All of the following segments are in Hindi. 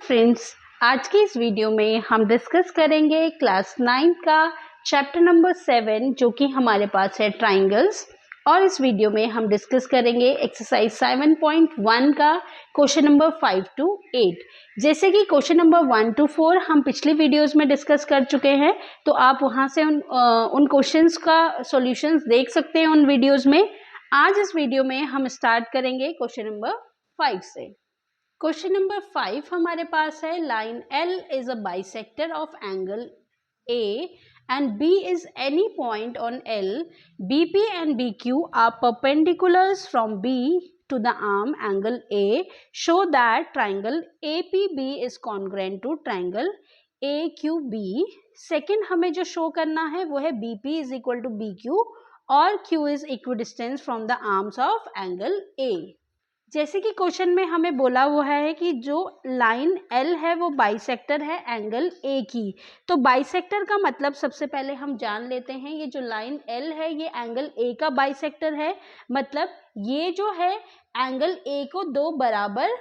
फ्रेंड्स, आज की इस वीडियो में हम डिस्कस करेंगे क्लास 9 का चैप्टर नंबर 7 जो कि हमारे पास है ट्राइंगल्स। और इस वीडियो में हम डिस्कस करेंगे एक्सरसाइज 7.1 का क्वेश्चन नंबर 5 to 8। जैसे कि क्वेश्चन नंबर 1 to 4 हम पिछली वीडियोस में डिस्कस कर चुके हैं, तो आप वहां से उन क्वेश्चंस का सॉल्यूशंस देख सकते हैं उन वीडियोस में। आज इस वीडियो में हम स्टार्ट करेंगे क्वेश्चन नंबर 5 से। क्वेश्चन नंबर 5 हमारे पास है, line L is a bisector of angle A and B is any point on L. BP and BQ are perpendiculars from B to the arm angle A. Show that triangle APB is congruent to triangle AQB. Second हमें जो शो करना है वो है BP is equal to BQ और Q is equidistant from the arms of angle A. जैसे कि क्वेश्चन में हमें बोला हुआ है कि जो लाइन L है वो बाइसेक्टर है एंगल A की। तो बाइसेक्टर का मतलब सबसे पहले हम जान लेते हैं, ये जो लाइन L है ये एंगल A का बाइसेक्टर है। मतलब ये जो है एंगल A को दो बराबर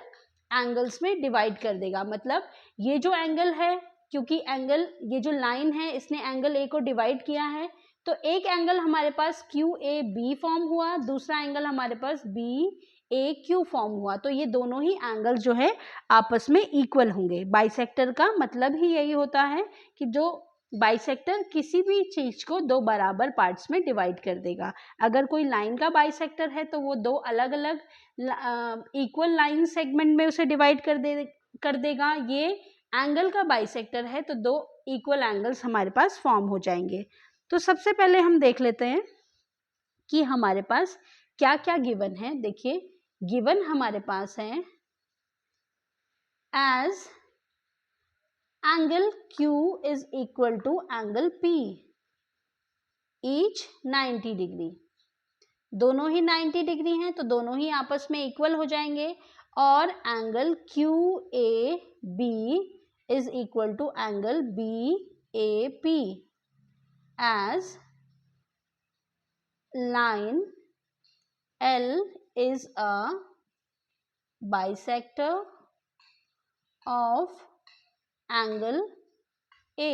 एंगल्स में डिवाइड कर देगा। मतलब ये जो एंगल है, क्योंकि एंगल ये जो लाइन है इसने एंगल A को डिवाइड किया है, तो एक एंगल हमारे पास QAB फॉर्म हुआ, दूसरा एंगल हमारे पास BAQ फॉर्म हुआ। तो ये दोनों ही एंगल जो है आपस में इक्वल होंगे। बाइसेक्टर का मतलब ही यही होता है कि जो बाइसेक्टर किसी भी चीज को दो बराबर पार्ट्स में डिवाइड कर देगा। अगर कोई लाइन का बाइसेक्टर है तो वो दो अलग अलग इक्वल लाइन सेगमेंट में उसे डिवाइड कर देगा। ये एंगल का बाइसेक्टर है तो दो इक्वल एंगल्स हमारे पास फॉर्म हो जाएंगे। तो सबसे पहले हम देख लेते हैं कि हमारे पास क्या क्या गिवन है। देखिए, गिवन हमारे पास है as angle Q is equal to angle P, each 90 degree. दोनों ही 90 डिग्री हैं तो दोनों ही आपस में इक्वल हो जाएंगे। और angle QAB is equal to angle BAP as line L is a bisector of angle A।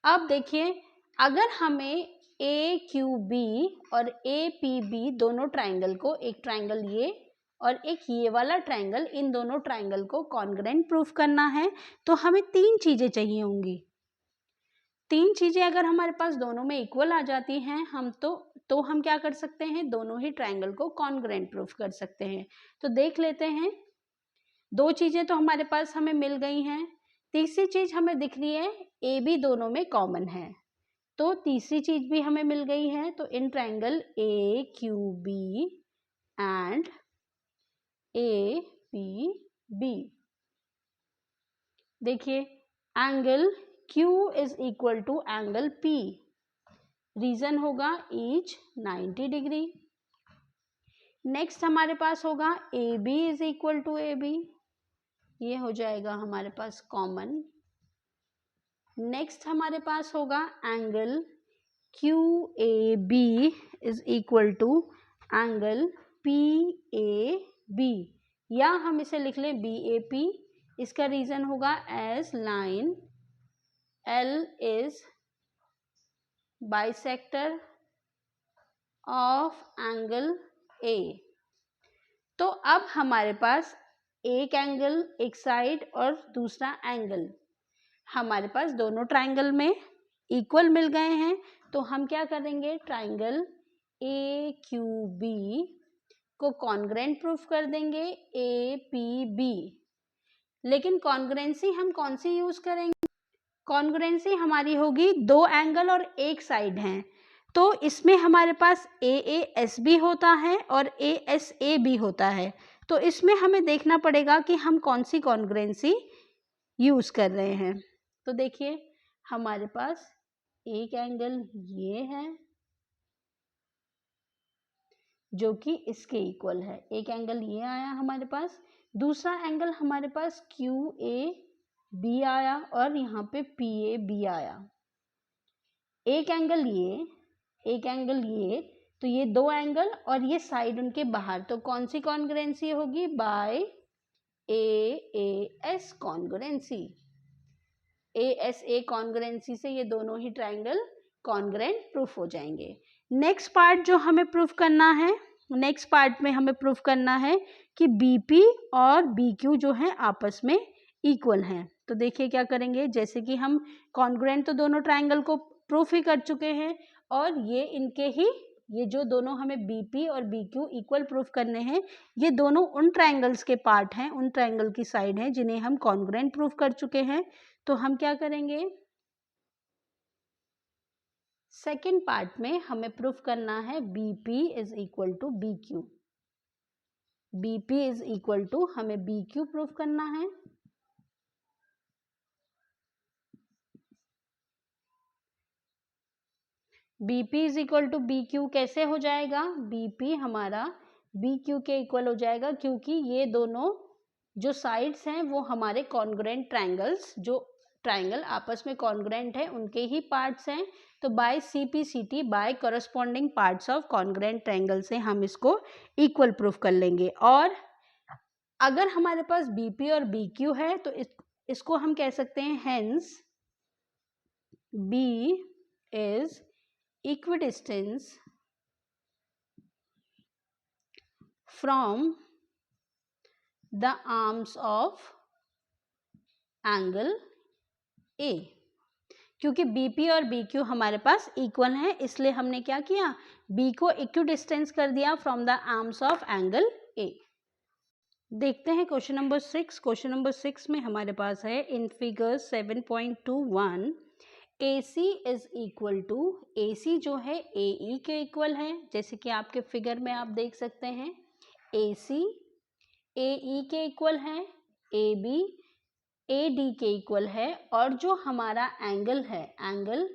अब देखिए, अगर हमें AQB और APB दोनों ट्राइंगल को, एक ट्राइंगल ये और एक ये वाला ट्राइंगल, इन दोनों ट्राइंगल को कॉन्ग्रुएंट प्रूफ करना है तो हमें तीन चीजें चाहिए होंगी। तीन चीजें अगर हमारे पास दोनों में इक्वल आ जाती हैं हम तो हम क्या कर सकते हैं, दोनों ही ट्राइंगल को कॉन्ग्रुएंट प्रूफ कर सकते हैं। तो देख लेते हैं, दो चीजें तो हमारे पास हमें मिल गई हैं, तीसरी चीज हमें दिख रही है ए बी दोनों में कॉमन है, तो तीसरी चीज भी हमें मिल गई है। तो in triangle AQB and APB देखिए, angle Q is equal to angle P, reason होगा ईच 90 डिग्री। नेक्स्ट हमारे पास होगा AB is equal to AB, ये हो जाएगा हमारे पास कॉमन। नेक्स्ट हमारे पास होगा angle QAB is equal to angle PAB, या हम इसे लिख लें BAP। इसका रीजन होगा as line L is bisector of angle A। तो अब हमारे पास एक एंगल एक साइड और दूसरा एंगल हमारे पास दोनों ट्राइंगल में इक्वल मिल गए हैं। तो हम क्या करेंगे, ट्राइंगल AQB को कॉन्ग्रुएंट प्रूफ कर देंगे APB। लेकिन कॉन्ग्रुएंसी हम कौन सी यूज करेंगे, कॉन्ग्रुएंसी हमारी होगी दो एंगल और एक साइड हैं, तो इसमें हमारे पास AAS भी होता है और ASA भी होता है। तो इसमें हमें देखना पड़ेगा कि हम कौन सी कॉन्ग्रुएंसी यूज कर रहे हैं। तो देखिए, हमारे पास एक एंगल ये है जो कि इसके इक्वल है, एक एंगल ये आया हमारे पास, दूसरा एंगल हमारे पास QAB आया और यहाँ पे PAB आया। एक एंगल ये, एक एंगल ये, तो ये दो एंगल और ये साइड उनके बाहर, तो कौन सी कॉन्ग्रुएंसी होगी, by AAS congruency, ASA congruency से ये दोनों ही ट्राइंगल कॉन्ग्रुएंट प्रूफ हो जाएंगे। नेक्स्ट पार्ट जो हमें प्रूफ करना है, नेक्स्ट पार्ट में हमें प्रूफ करना है कि BP और BQ जो है आपस में इक्वल हैं। तो देखिए क्या करेंगे, जैसे कि हम कॉन्ग्रुएंट तो दोनों ट्राइंगल को प्रूफ ही कर चुके हैं और ये इनके ही, ये जो दोनों हमें BP और BQ इक्वल प्रूफ करने हैं, ये दोनों उन ट्राइंगल्स के पार्ट हैं, उन ट्राइंगल की साइड हैं जिन्हें हम कॉन्ग्रुएंट प्रूफ कर चुके हैं। तो हम क्या करेंगे, सेकेंड पार्ट में हमें प्रूफ करना है BP is equal to BQ, BP is equal to हमें BQ प्रूफ करना है। BP is equal to BQ कैसे हो जाएगा, BP हमारा BQ के इक्वल हो जाएगा क्योंकि ये दोनों जो साइड्स हैं वो हमारे कॉन्ग्रुएंट ट्राइंगल्स, जो ट्राइंगल आपस में कॉन्ग्रुएंट है उनके ही पार्ट्स हैं। तो by CP/CT, by corresponding parts of congruent triangle से हम इसको इक्वल प्रूफ कर लेंगे। और अगर हमारे पास BP और BQ है तो इसको हम कह सकते हैं hence B is equidistance from the arms of angle A। क्योंकि BP और BQ हमारे पास इक्वल हैं, इसलिए हमने क्या किया, B को इक्विडिस्टेंस कर दिया from the arms of angle A। देखते हैं क्वेश्चन नंबर 6। क्वेश्चन नंबर 6 में हमारे पास है in figure 7.21 AC is equal to, AC जो है AE के इक्वल है, जैसे कि आपके फिगर में आप देख सकते हैं AC AE के इक्वल है, AB AD के इक्वल है, और जो हमारा एंगल है, एंगल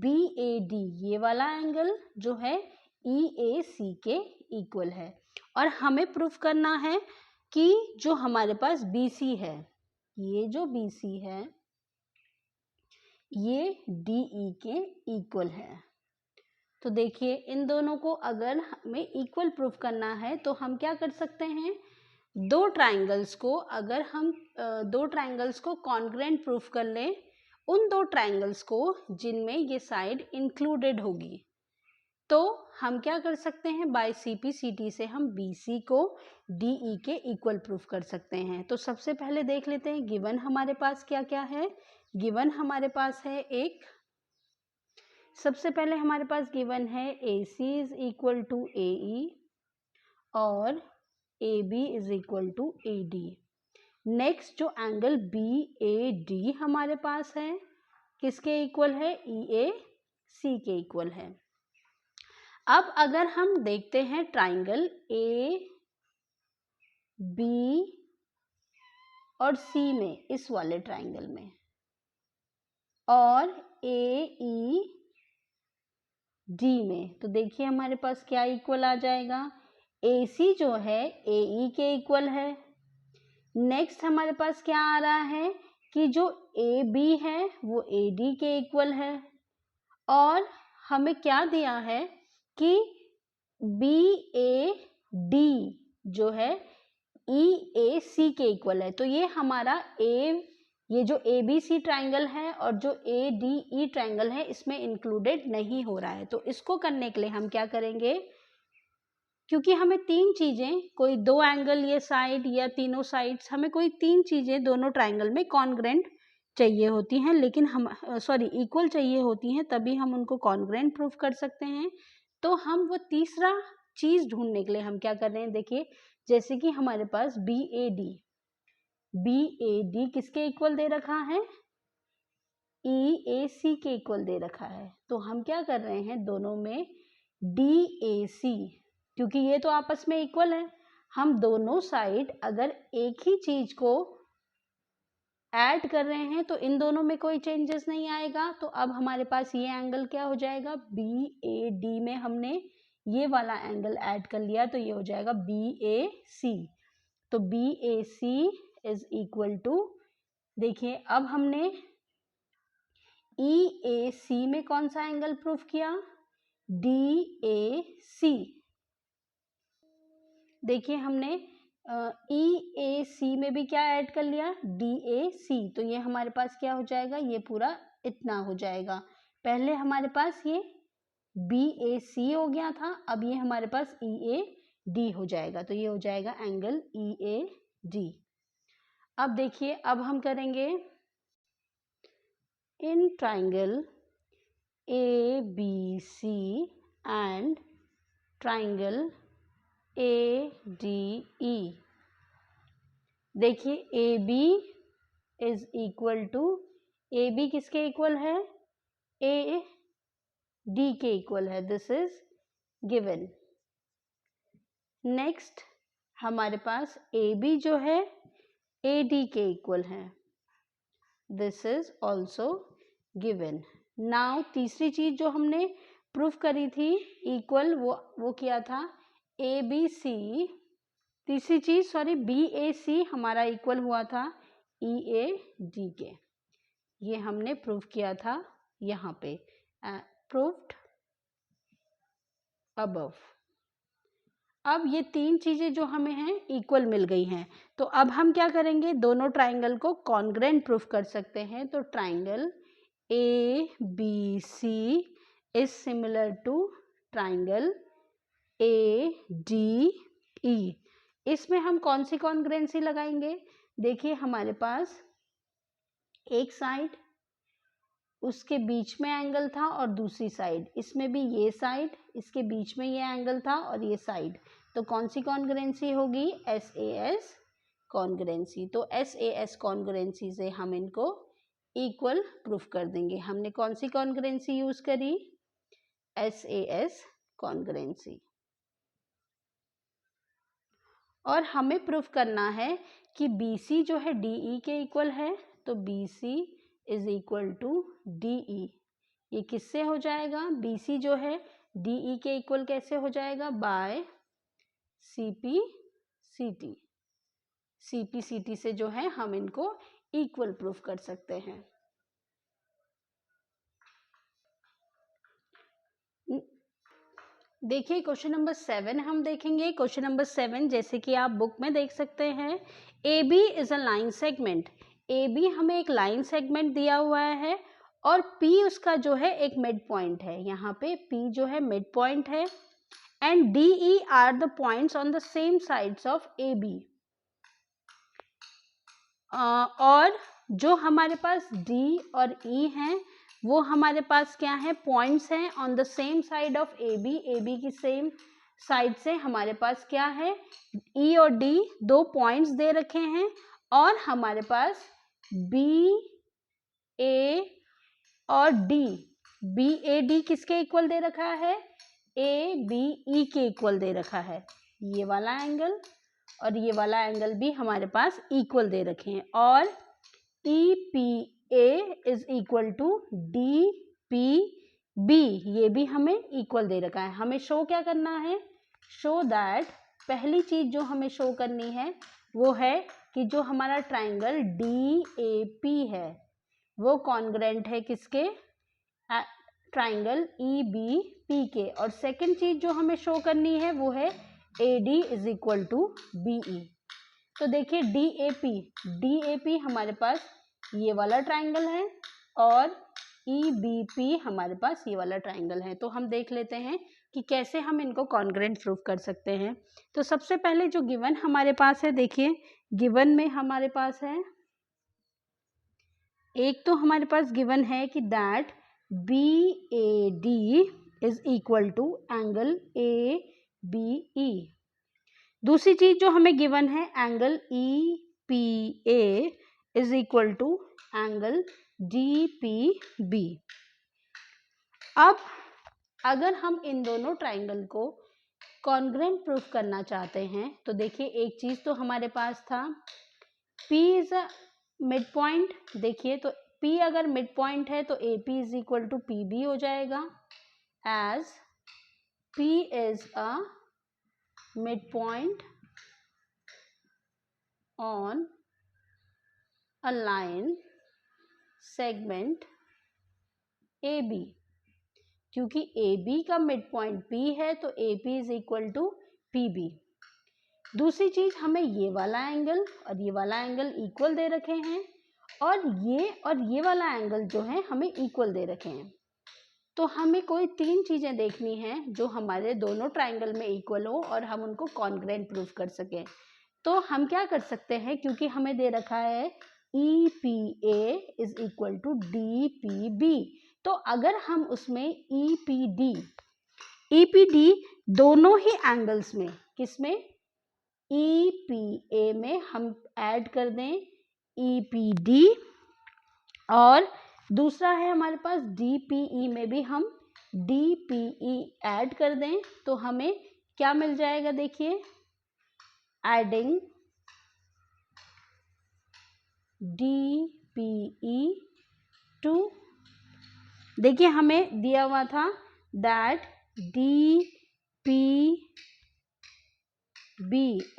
BAD, ये वाला एंगल जो है EAC के इक्वल है। और हमें प्रूफ करना है कि जो हमारे पास BC है, ये जो BC है ये DE के इक्वल है। तो देखिए इन दोनों को अगर हमें इक्वल प्रूफ करना है तो हम क्या कर सकते हैं, दो ट्राइंगल्स को अगर हम दो ट्राइंगल्स को कॉन्ग्रुएंट प्रूफ कर लें, उन दो ट्राइंगल्स को जिनमें ये साइड इंक्लूडेड होगी, तो हम क्या कर सकते हैं, बाय CP/CT से हम BC को DE के इक्वल प्रूफ कर सकते हैं। तो सबसे पहले देख लेते हैं गिवन हमारे पास क्या क्या है। गिवन हमारे पास है एक, सबसे पहले हमारे पास गिवन है AC is equal to AE और AB is equal to AD। Next जो एंगल BAD हमारे पास है किसके इक्वल है, EAC के इक्वल है। अब अगर हम देखते हैं ट्राइंगल AB और C में, इस वाले ट्राइंगल में, और AED में, तो देखिए हमारे पास क्या इक्वल आ जाएगा, AC जो है AE के इक्वल है। नेक्स्ट हमारे पास क्या आ रहा है कि जो AB है वो AD के इक्वल है, और हमें क्या दिया है कि BAD जो है EAC के इक्वल है। तो ये हमारा ये जो ABC ट्राइंगल है और जो ADE ट्राइंगल है इसमें इंक्लूडेड नहीं हो रहा है। तो इसको करने के लिए हम क्या करेंगे, क्योंकि हमें तीन चीजें, कोई दो एंगल ये साइड या तीनों साइड्स, हमें कोई तीन चीजें दोनों ट्राइंगल में कॉन्ग्रुएंट चाहिए होती हैं, लेकिन हम इक्वल चाहिए होती हैं, तभी हम उनको कॉन्ग्रुएंट प्रूफ कर सकते हैं। तो हम वो तीसरा चीज ढूंढने के लिए हम क्या कर रहे हैं, देखिए जैसे कि हमारे पास BAD किसके इक्वल दे रखा है, EAC के इक्वल दे रखा है। तो हम क्या कर रहे हैं, दोनों में DAC, क्योंकि ये तो आपस में इक्वल है, हम दोनों साइड अगर एक ही चीज को ऐड कर रहे हैं तो इन दोनों में कोई चेंजेस नहीं आएगा। तो अब हमारे पास ये एंगल क्या हो जाएगा, BAD में हमने ये वाला एंगल ऐड कर लिया तो ये हो जाएगा BAC। तो BAC इज इक्वल टू, देखिए अब हमने EAC में कौन सा एंगल प्रूफ किया, DAC। देखिए हमने ई ए सी में भी क्या ऐड कर लिया, डी ए सी, तो ये हमारे पास क्या हो जाएगा, ये पूरा इतना हो जाएगा। पहले हमारे पास ये बी ए सी हो गया था, अब ये हमारे पास ई ए डी हो जाएगा, तो ये हो जाएगा एंगल ई ए डी। अब देखिए, अब हम करेंगे in triangle A B C and triangle A D E. देखिए A B is equal to, A B किसके इक्वल है, ए डी के इक्वल है, दिस इज गिवन। नेक्स्ट हमारे पास ए बी जो है ए डी के इक्वल है, this is also given. Now तीसरी चीज जो हमने प्रूफ करी थी इक्वल, वो किया था ए बी सी, तीसरी चीज सॉरी बी ए सी हमारा इक्वल हुआ था ई ए डी के, ये हमने प्रूफ किया था यहाँ पे, प्रूफ्ड अबव। अब ये तीन चीजें जो हमें हैं इक्वल मिल गई हैं, तो अब हम क्या करेंगे, दोनों ट्राइंगल को कॉन्ग्रेंट प्रूफ कर सकते हैं। तो triangle A B C is similar to triangle A D E. इसमें हम कौन सी कॉन्ग्रेंसी लगाएंगे, देखिए हमारे पास एक साइड उसके बीच में एंगल था और दूसरी साइड, इसमें भी ये साइड, इसके बीच में ये एंगल था और ये साइड, तो कौन सी कॉन्ग्रेंसी होगी, एस ए एस कॉन्ग्रेंसी। तो एस ए एस कॉन्ग्रेंसी से हम इनको इक्वल प्रूफ कर देंगे। हमने कौन सी कॉन्ग्रेंसी यूज करी, एस ए एस कॉन्ग्रेंसी। और हमें प्रूफ करना है कि बी सी जो है डी ई के इक्वल है, तो B C is equal to D E. ये किससे हो जाएगा, बी सी जो है डी ई के इक्वल कैसे हो जाएगा, by C P C T. C P C T से जो है हम इनको इक्वल प्रूफ कर सकते हैं। देखिए क्वेश्चन नंबर 7 हम देखेंगे। क्वेश्चन नंबर 7 जैसे कि आप बुक में देख सकते हैं, A B is a line segment. A B हमें एक लाइन सेगमेंट दिया हुआ है और पी उसका जो है एक मिड पॉइंट है, यहाँ पे पी जो है मिड पॉइंट है, and D E are the points on the same sides of A B. और जो हमारे पास डी और ई हैं वो हमारे पास क्या है, पॉइंट्स हैं on the same side of A B की सेम साइड से हमारे पास क्या है, ई और डी दो पॉइंट्स दे रखे हैं, और हमारे पास बी ए और डी, बी ए डी किसके इक्वल दे रखा है, ए बी ई के इक्वल दे रखा है। ये वाला एंगल और ये वाला एंगल भी हमारे पास इक्वल दे रखे हैं, और E P A is equal to D P B, ये भी हमें इक्वल दे रखा है। हमें शो क्या करना है, शो दैट, पहली चीज जो हमें शो करनी है वो है कि जो हमारा ट्राइंगल डी ए पी है वो कॉन्ग्रेंट है किसके, ट्राइंगल ई बी पी के। और सेकंड चीज जो हमें शो करनी है वो है A D is equal to B E. तो देखिए डी ए पी हमारे पास ये वाला ट्राइंगल है और ई बी पी हमारे पास ये वाला ट्राइंगल है। तो हम देख लेते हैं कि कैसे हम इनको कॉन्ग्रेंट प्रूफ कर सकते हैं। तो सबसे पहले जो गिवन हमारे पास है, देखिए गिवन में हमारे पास है, एक तो हमारे पास गिवन है कि that B A D is equal to angle A B E. दूसरी चीज जो हमें गिवन है, angle E P A is equal to angle D P B. अब अगर हम इन दोनों ट्राइंगल को कॉन्ग्रेंट प्रूफ करना चाहते हैं तो देखिए एक चीज तो हमारे पास था, P is a mid point. देखिए तो P अगर मिड पॉइंट है तो AP is equal to P B हो जाएगा, as P is a mid point on a line segment AB। क्योंकि AB का मिड पॉइंट P है तो AP is equal to PB। दूसरी चीज़, हमें ये वाला एंगल और ये वाला एंगल इक्वल दे रखे हैं और ये वाला एंगल जो है हमें इक्वल दे रखे हैं। तो हमें कोई 3 चीज़ें देखनी हैं जो हमारे दोनों ट्राइंगल में इक्वल हो और हम उनको कॉन्ग्रुएंट प्रूफ कर सकें। तो हम क्या कर सकते हैं, क्योंकि हमें दे रखा है EPA is equal to DPB, तो अगर हम उसमें EPD दोनों ही एंगल्स में, किसमें, EPA में हम ऐड कर दें EPD, और दूसरा है हमारे पास DPE में भी हम DPE ऐड कर दें, तो हमें क्या मिल जाएगा, देखिए, एडिंग DPE टू, देखिए हमें दिया हुआ था that DPB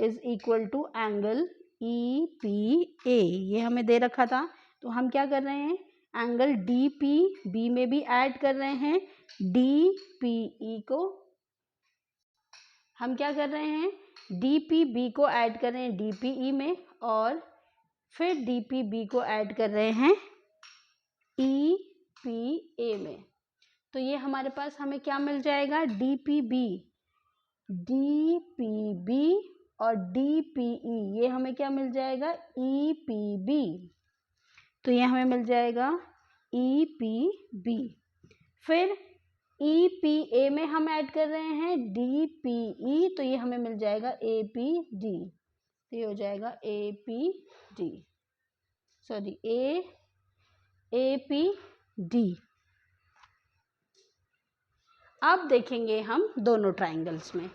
is equal to angle EPA, ये हमें दे रखा था। तो हम क्या कर रहे हैं, एंगल DPB में भी ऐड कर रहे हैं DPE को, हम क्या कर रहे हैं, DPB को ऐड कर रहे हैं DPE में, और फिर DPB को ऐड कर रहे हैं EPA में। तो ये हमारे पास हमें क्या मिल जाएगा, DPB और DPE, ये हमें क्या मिल जाएगा, EPB, तो ये हमें मिल जाएगा EPB। फिर EPA में हम ऐड कर रहे हैं DPE, तो ये हमें मिल जाएगा APD, तो ये हो जाएगा APD, सॉरी APD। अब देखेंगे हम दोनों ट्राइंगल्स में,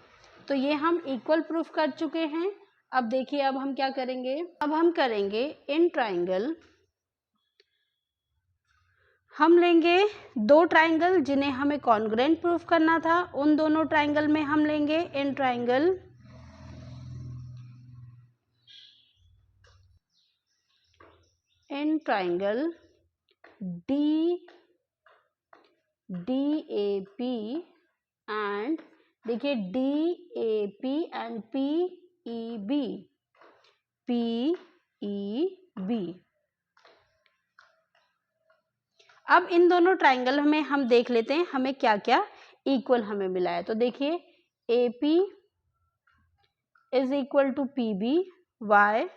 तो ये हम इक्वल प्रूफ कर चुके हैं। अब देखिए, अब हम क्या करेंगे, अब हम करेंगे इन ट्राइंगल, हम लेंगे 2 ट्राइंगल जिन्हें हमें कॉन्ग्रुएंट प्रूफ करना था, उन दोनों ट्राइंगल में हम लेंगे इन ट्राइंगल DAP एंड, देखिए DAP एंड PEB। अब इन दोनों ट्राइंगल में हम देख लेते हैं हमें क्या क्या इक्वल हमें मिला है। तो देखिए, AP is equal to PB, why,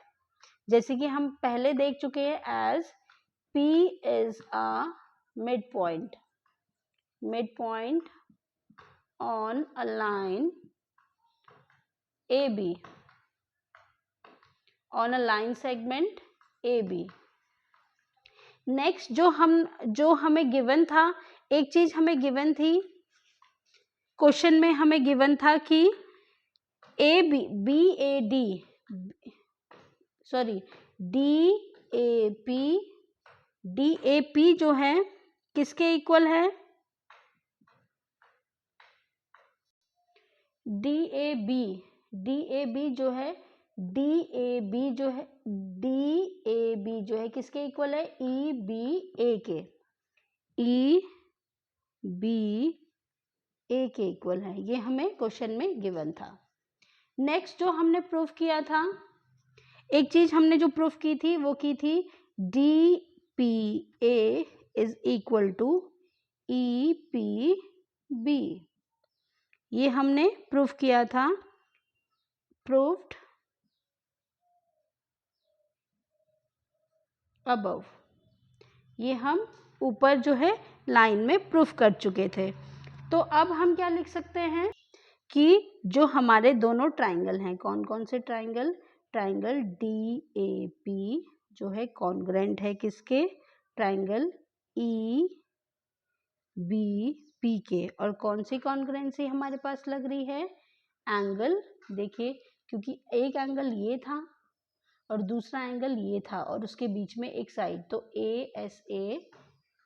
जैसे कि हम पहले देख चुके हैं, as P is a mid point on a line AB, on a line segment AB। Next जो हमें गिवन था, एक चीज हमें गिवन थी क्वेश्चन में, हमें गिवन था कि DAP जो है किसके इक्वल है, DAB जो है किसके इक्वल है, EBA के इक्वल है, ये हमें क्वेश्चन में गिवन था। नेक्स्ट जो हमने प्रूफ किया था, एक चीज हमने जो प्रूफ की थी वो की थी DPA is equal to EPB, ये हमने प्रूफ किया था, प्रूफ्ड अबव, ये हम ऊपर जो है लाइन में प्रूफ कर चुके थे। तो अब हम क्या लिख सकते हैं कि जो हमारे दोनों ट्राइंगल हैं, कौन कौन से ट्राइंगल, ट्राइंगल DAP जो है कॉन्ग्रुएंट है किसके, ट्राइंगल EBP के, और कौन सी कॉन्ग्रुएंसी हमारे पास लग रही है, एंगल, देखिए क्योंकि एक एंगल ये था और दूसरा एंगल ये था और उसके बीच में एक साइड, तो ASA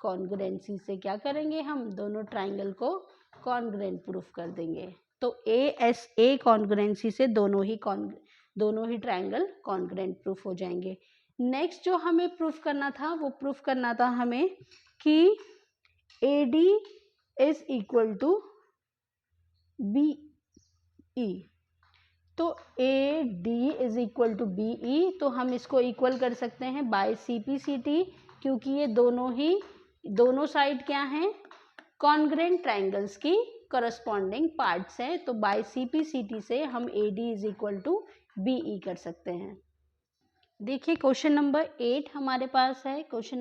कॉन्ग्रुएंसी से क्या करेंगे, हम दोनों ट्राइंगल को कॉन्ग्रुएंट प्रूफ कर देंगे। तो ASA कॉन्ग्रुएंसी से दोनों ही ट्राइंगल कॉन्ग्रुएंट प्रूफ हो जाएंगे। नेक्स्ट जो हमें प्रूफ करना था, वो प्रूफ करना था हमें कि AD is equal to BE, तो A D is equal to B E, तो हम इसको इक्वल कर सकते हैं by C P C T, क्योंकि ये दोनों साइड क्या हैं, कॉन्ग्रेंट ट्राइंगल्स की करस्पॉन्डिंग पार्ट्स हैं। तो by C P C T से हम A D is equal to B E कर सकते हैं। देखिए क्वेश्चन नंबर 8 हमारे पास है। क्वेश्चन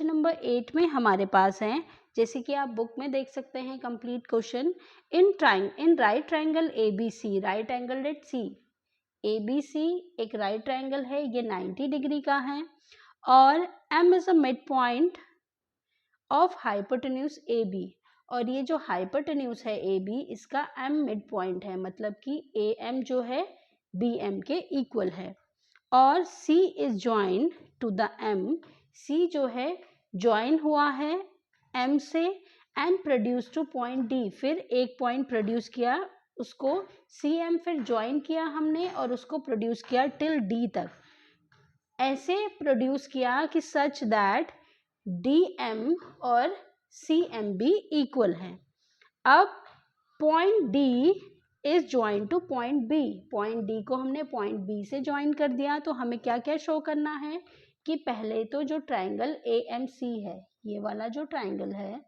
नंबर 8 में हमारे पास है, जैसे कि आप बुक में देख सकते हैं complete question. In right triangle A B C, right angle at C, A B C एक राइट ट्राइंगल है, ये 90 डिग्री का है, और M is a mid point of hypotenuse A B, और ये जो हाइपोटेन्यूज है ए बी, इसका एम मिड पॉइंट है, मतलब कि ए एम जो है बी एम के इक्वल है, और C is join to the M, C जो है ज्वाइन हुआ है M से, and produce to point D, फिर एक पॉइंट प्रोड्यूस किया, उसको CM फिर ज्वाइन किया हमने और उसको प्रोड्यूस किया टिल D तक, ऐसे प्रोड्यूस किया कि सच दैट DM और CM भी इक्वल है। अब point D is join to point B, point D को हमने पॉइंट बी से ज्वाइन कर दिया, तो हमें क्या क्या शो करना है कि पहले तो जो ट्राइंगल ए एम सी है, ये वाला जो ट्राइंगल है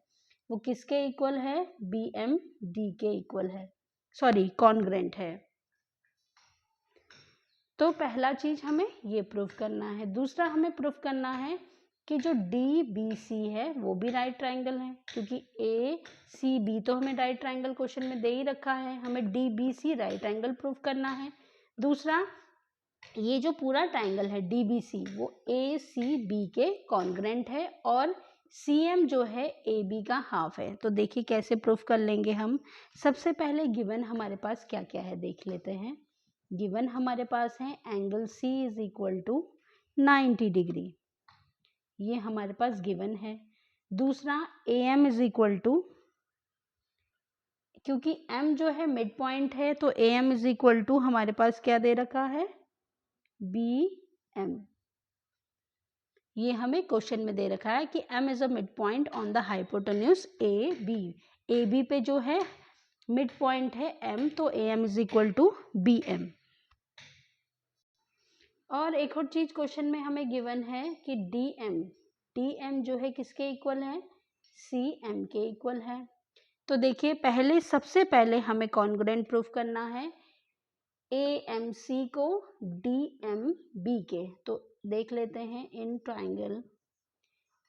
वो किसके इक्वल है, बी एम डी के इक्वल है, सॉरी कॉन्ग्रेंट है। तो पहला चीज हमें ये प्रूव करना है। दूसरा हमें प्रूव करना है कि जो डी बी सी है वो भी राइट ट्राइंगल है, क्योंकि ए सी बी तो हमें राइट ट्राइंगल क्वेश्चन में दे ही रखा है, हमें D B C right angle prove करना है। दूसरा, ये जो पूरा ट्राइंगल है डी बी सी वो ए सी बी के कॉन्ग्रेंट है, और सी एम जो है ए बी का हाफ है। तो देखिए कैसे प्रूफ कर लेंगे हम। सबसे पहले गिवन हमारे पास क्या क्या है देख लेते हैं। गिवन हमारे पास है angle C is equal to 90 degree, ये हमारे पास गिवन है। दूसरा, A M is equal to, क्योंकि m जो है मिड पॉइंट है तो A M is equal to हमारे पास क्या दे रखा है, बी एम, ये हमें क्वेश्चन में दे रखा है कि m is a mid point on the hypotenuse A B पे जो है मिड पॉइंट है m, तो A M is equal to B M. और एक और चीज क्वेश्चन में हमें गिवन है कि डी एम जो है किसके इक्वल है, सी एम के इक्वल है। तो देखिए सबसे पहले हमें कॉन्ग्रुएंट प्रूफ करना है ए एम सी को डी एम बी के। तो देख लेते हैं in triangle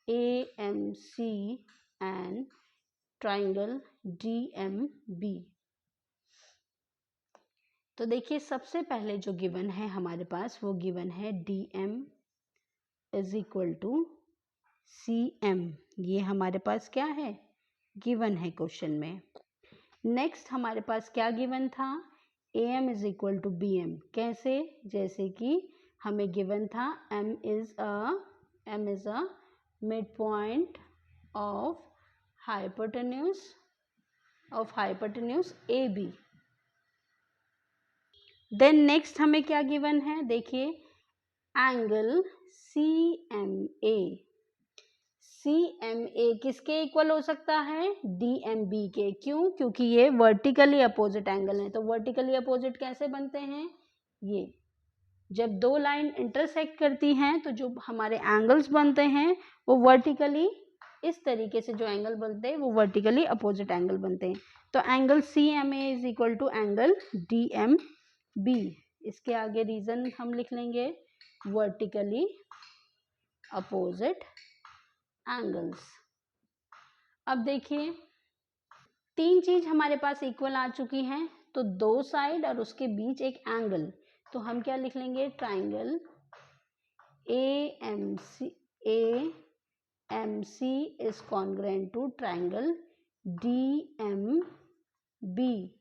A M C and triangle D M B. तो देखिए सबसे पहले जो गिवन है हमारे पास वो गिवन है D M is equal to C M, ये हमारे पास क्या है, गिवन है क्वेश्चन में। नेक्स्ट हमारे पास क्या गिवन था, A M is equal to B M. कैसे, जैसे कि हमें गिवन था M is a mid point of hypotenuse A B. Then next हमें क्या गिवन है, देखिए एंगल सी एम ए किसके इक्वल हो सकता है, डी एम बी के। क्यों, क्योंकि ये वर्टिकली अपोजिट एंगल है। तो वर्टिकली अपोजिट कैसे बनते हैं, ये जब दो लाइन इंटरसेक्ट करती हैं तो जो हमारे एंगल्स बनते हैं वो वर्टिकली, इस तरीके से जो एंगल बनते हैं वो वर्टिकली अपोजिट एंगल बनते हैं। तो angle C M A is equal to angle D M B. इसके आगे रीजन हम लिख लेंगे, वर्टिकली अपोजिट एंगल्स। अब देखिए तीन चीज हमारे पास इक्वल आ चुकी हैं, तो दो साइड और उसके बीच एक एंगल। तो हम क्या लिख लेंगे, triangle A M C is congruent to triangle D M B.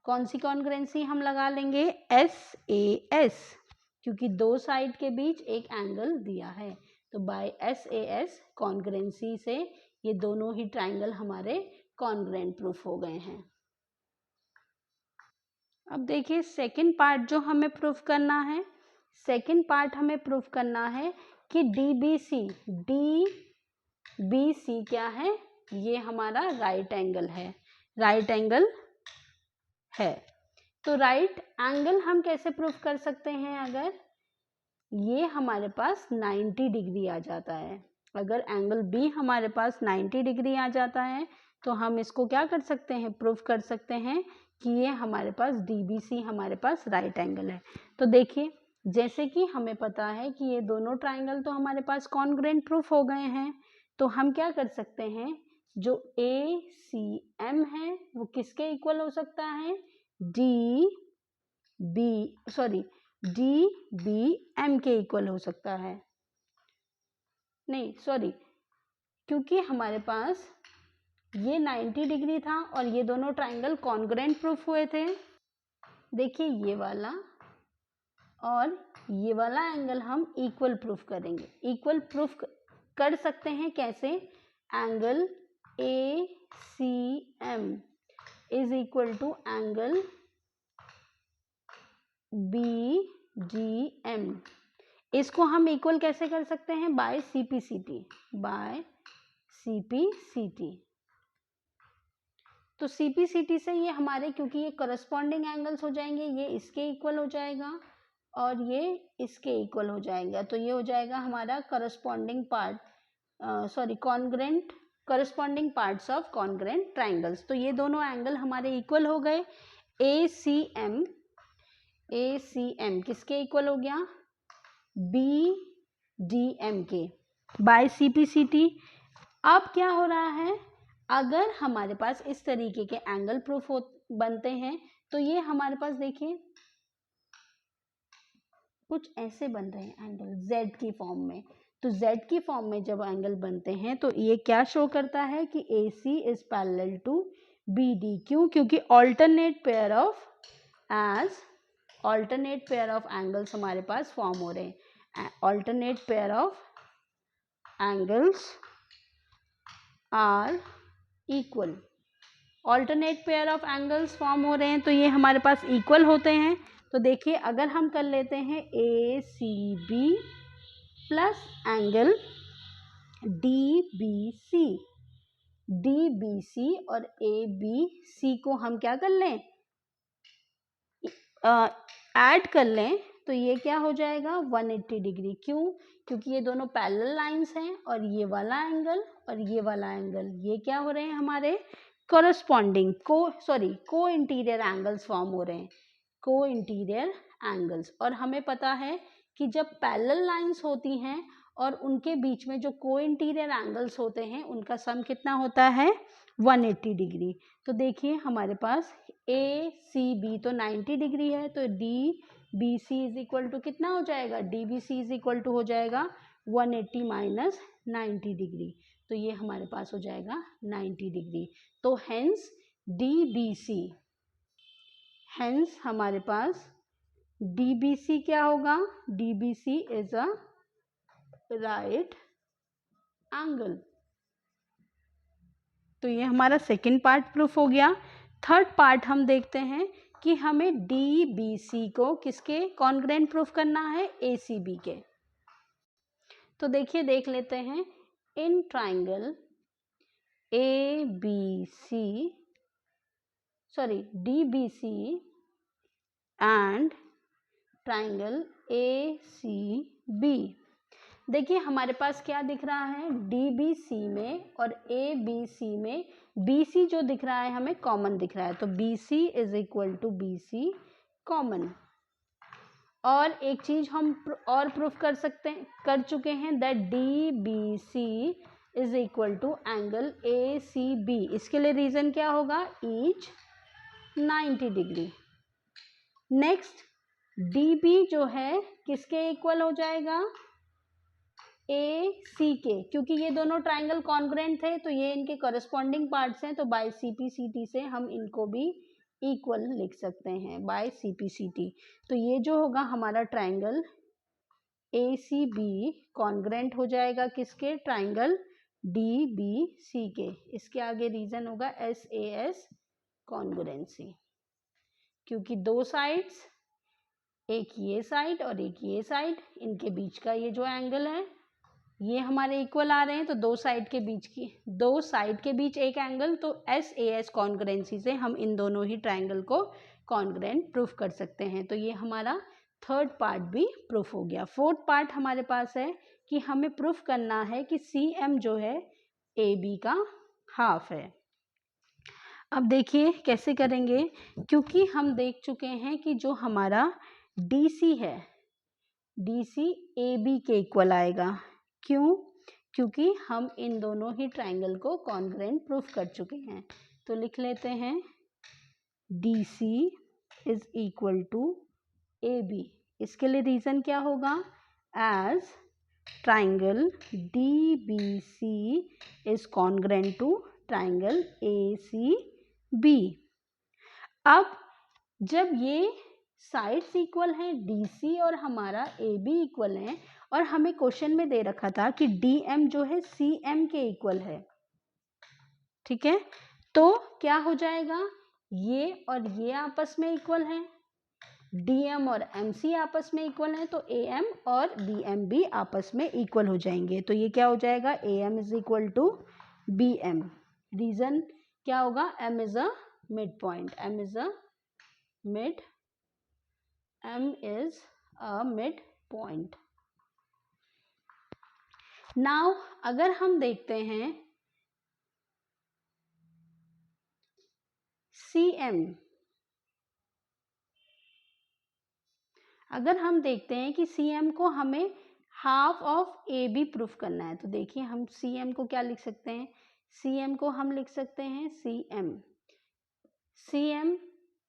कौन सी कॉन्ग्रुएंसी हम लगा लेंगे, एस ए एस, क्योंकि दो साइड के बीच एक एंगल दिया है। तो by S A S congruency से ये दोनों ही ट्राइंगल हमारे कॉन्ग्रुएंट प्रूफ हो गए हैं। अब देखिए सेकंड पार्ट जो हमें प्रूफ करना है, सेकंड पार्ट हमें प्रूफ करना है कि डी बी सी क्या है, ये हमारा राइट एंगल है, तो राइट एंगल हम कैसे प्रूफ कर सकते हैं? अगर ये हमारे पास 90 डिग्री आ जाता है, अगर एंगल बी हमारे पास 90 डिग्री आ जाता है तो हम इसको क्या कर सकते हैं? प्रूफ कर सकते हैं कि ये हमारे पास DBC हमारे पास राइट एंगल है। तो देखिए, जैसे कि हमें पता है कि ये दोनों ट्राइंगल तो हमारे पास कॉन्ग्रुएंट प्रूफ हो गए हैं, तो हम क्या कर सकते हैं? जो ACM है वो किसके इक्वल हो सकता है? DBM के इक्वल हो सकता है। नहीं सॉरी, क्योंकि हमारे पास ये 90 डिग्री था और ये दोनों ट्राइंगल कॉन्ग्रुएंट प्रूफ हुए थे। देखिए ये वाला और ये वाला एंगल हम इक्वल प्रूफ करेंगे। इक्वल प्रूफ कर सकते हैं कैसे? Angle ACM is equal to angle BDM। इसको हम इक्वल कैसे कर सकते हैं? Bye CPCT। तो CPCT से ये हमारे, क्योंकि ये करस्पॉन्डिंग एंगल्स हो जाएंगे, ये इसके इक्वल हो जाएगा और ये इसके इक्वल हो जाएगा, तो ये हो जाएगा हमारा corresponding parts of congruent triangles. तो ये दोनों एंगल हमारे इक्वल हो गए। ACM किसके इक्वल हो गया? BDM के बाय CPCT। अब क्या हो रहा है? अगर हमारे पास इस तरीके के एंगल प्रूफ बनते हैं तो ये हमारे पास देखिए कुछ ऐसे बन रहे हैं एंगल Z की फॉर्म में। तो Z की फॉर्म में जब एंगल बनते हैं तो ये क्या शो करता है कि AC is parallel to BD। क्यों? क्योंकि ऑल्टरनेट पेयर ऑफ एंगल्स हमारे पास फॉर्म हो रहे हैं। Alternate pair of angles are equal. Alternate pair of angles form हो रहे हैं तो ये हमारे पास इक्वल होते हैं। तो देखिए, अगर हम कर लेते हैं ACB प्लस एंगल DBC और ABC को हम क्या कर लें? ऐड कर लें, तो ये क्या हो जाएगा? 180 डिग्री। क्यों? क्योंकि ये दोनों पैरेलल लाइंस हैं और ये वाला एंगल और ये वाला एंगल ये क्या हो रहे हैं? हमारे करस्पॉन्डिंग को इंटीरियर एंगल्स फॉर्म हो रहे हैं, को इंटीरियर एंगल्स। और हमें पता है कि जब पैरेलल लाइंस होती हैं और उनके बीच में जो को इंटीरियर एंगल्स होते हैं उनका सम कितना होता है? 180 डिग्री। तो देखिए हमारे पास ACB तो 90 डिग्री है, तो DBC इज इक्वल टू कितना हो जाएगा? DBC इज इक्वल टू हो जाएगा 180 माइनस 90 डिग्री, तो ये हमारे पास हो जाएगा 90 डिग्री। तो हेंस हमारे पास DBC क्या होगा? DBC is a right angle. तो ये हमारा सेकेंड पार्ट प्रूफ हो गया। थर्ड पार्ट हम देखते हैं कि हमें DBC को किसके कॉन्ग्रुएंट प्रूफ करना है? ACB के। तो देखिए, देख लेते हैं। In triangle DBC and triangle ACB। देखिए हमारे पास क्या दिख रहा है? DBC में और ABC में BC जो दिख रहा है हमें कॉमन दिख रहा है, तो BC is equal to BC common. और एक चीज हम और प्रूफ कर चुके हैं that DBC is equal to angle ACB। इसके लिए रीजन क्या होगा? Each 90 degree. नेक्स्ट DB जो है किसके इक्वल हो जाएगा? AC के, क्योंकि ये दोनों ट्राइंगल कॉन्ग्रुएंट थे तो ये इनके करस्पॉन्डिंग पार्ट्स हैं, तो बाय CPCT से हम इनको भी इक्वल लिख सकते हैं बाय CPCT। तो ये जो होगा हमारा ट्राइंगल ACB कॉन्ग्रुएंट हो जाएगा किसके? ट्राइंगल DBC के। इसके आगे रीजन होगा SAS कॉन्ग्रुएंसी, क्योंकि दो साइड्स, एक ये साइड और एक ये साइड, इनके बीच का ये जो एंगल है ये हमारे इक्वल आ रहे हैं, तो दो साइड के बीच एक एंगल, तो SAS कॉन्ग्रुएंसी से हम इन दोनों ही ट्राइंगल को कॉन्ग्रेंट प्रूफ कर सकते हैं। तो ये हमारा थर्ड पार्ट भी प्रूफ हो गया। फोर्थ पार्ट हमारे पास है कि हमें प्रूफ करना है कि CM जो है AB का हाफ है। अब देखिए कैसे करेंगे, क्योंकि हम देख चुके हैं कि जो हमारा DC है, DC AB के इक्वल आएगा। क्यों? क्योंकि हम इन दोनों ही ट्राइंगल को कॉन्ग्रेंट प्रूफ कर चुके हैं। तो लिख लेते हैं DC is equal to AB। इसके लिए रीज़न क्या होगा? As triangle DBC is congruent to triangle ACB। अब जब ये साइड्स इक्वल हैं, DC और हमारा AB इक्वल हैं, और हमें क्वेश्चन में दे रखा था कि DM जो है CM के इक्वल है, ठीक है, तो क्या हो जाएगा? ये और ये आपस में इक्वल हैं, DM और MC आपस में इक्वल हैं, तो AM और DM भी आपस में इक्वल हो जाएंगे। तो ये क्या हो जाएगा? AM is equal to BM। Reason क्या होगा? M is a mid point, M is a mid point. Now अगर हम देखते हैं CM, अगर हम देखते हैं कि CM को हमें हाफ ऑफ AB प्रूफ करना है, तो देखिए हम CM को क्या लिख सकते हैं? CM को हम लिख सकते हैं CM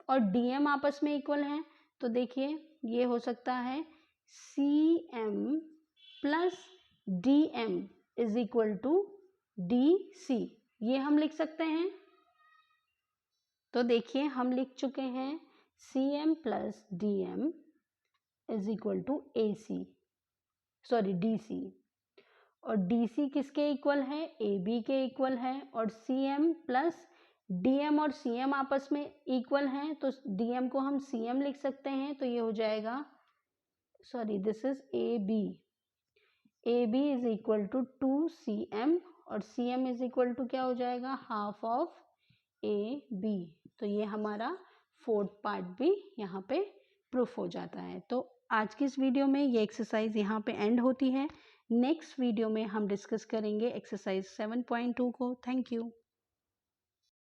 और DM आपस में इक्वल हैं, तो देखिए ये हो सकता है CM plus DM is equal to DC। ये हम लिख सकते हैं। तो देखिए हम लिख चुके हैं CM plus DM is equal to DC। और DC किसके इक्वल है? AB के इक्वल है। और CM प्लस DM और CM आपस में इक्वल हैं, तो DM को हम CM लिख सकते हैं। तो ये हो जाएगा, this is AB is equal to 2CM, और CM इज इक्वल टू क्या हो जाएगा? Half of AB। तो ये हमारा फोर्थ पार्ट भी यहाँ पे प्रूफ हो जाता है। तो आज की इस वीडियो में ये एक्सरसाइज यहाँ पे एंड होती है। नेक्स्ट वीडियो में हम डिस्कस करेंगे एक्सरसाइज 7.2 को। Thank you.